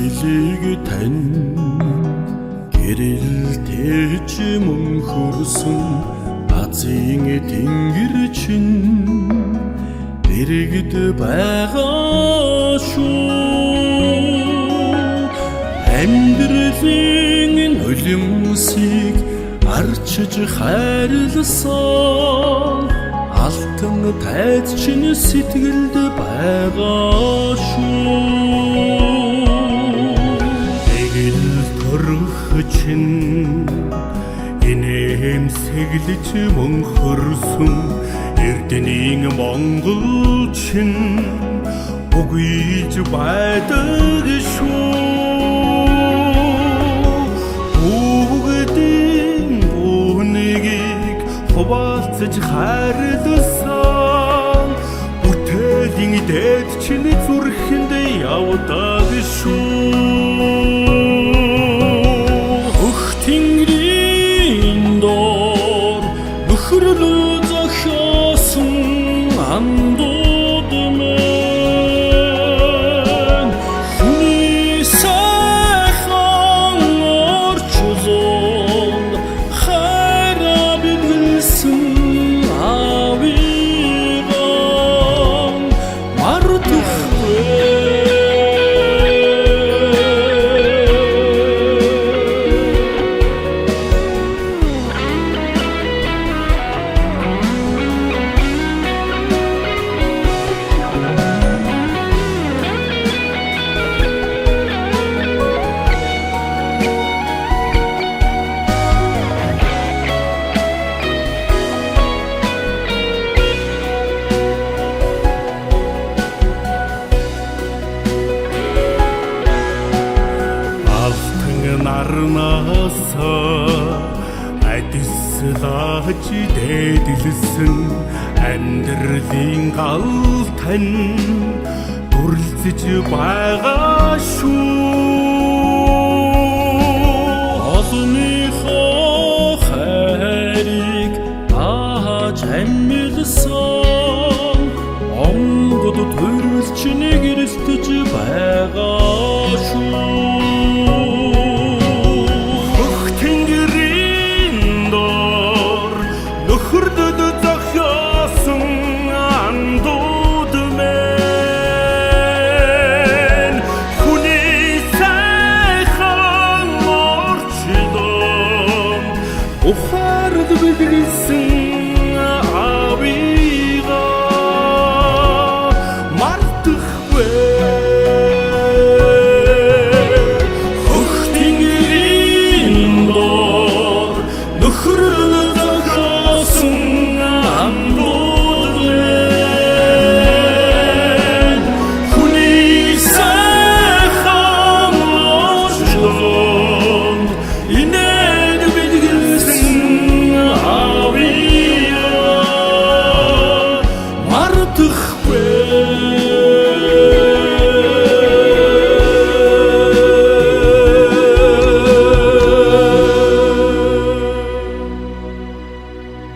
сэтгэлийг тань гэрэлтэж мөнхөрсөн азийн тэнгэр чинь иргэд байгаа шүү. Амьдралын нулимсыг арчиж хайрласан алтан тайз чинь сэтгэлд байгаа шүү. Эгэл төрөх чинь инээмсэглэж мөнхөрсөн Эрдэнийн Монгол чинь үгүйж байдаг шүү. Бүгдийн бүхнийг хуваалцаж хайрласан бүтээлийн дээд чинь зүрхэнд явдаг шүү. Өх тэнгэрийн доор нөхрөл зохиосон андууд мэн хүний сайхан орчуулсан хайраа бидлсэн авиран мартахгүй. Нарнаса адислаж дэдэлсэн амьдралын гал тань дүрлзэж байгаа шүү. Олонныхоо хайрыг тааж амьлсан онгод төрөлч нэг эрэлтэж байгаа шүү. Oh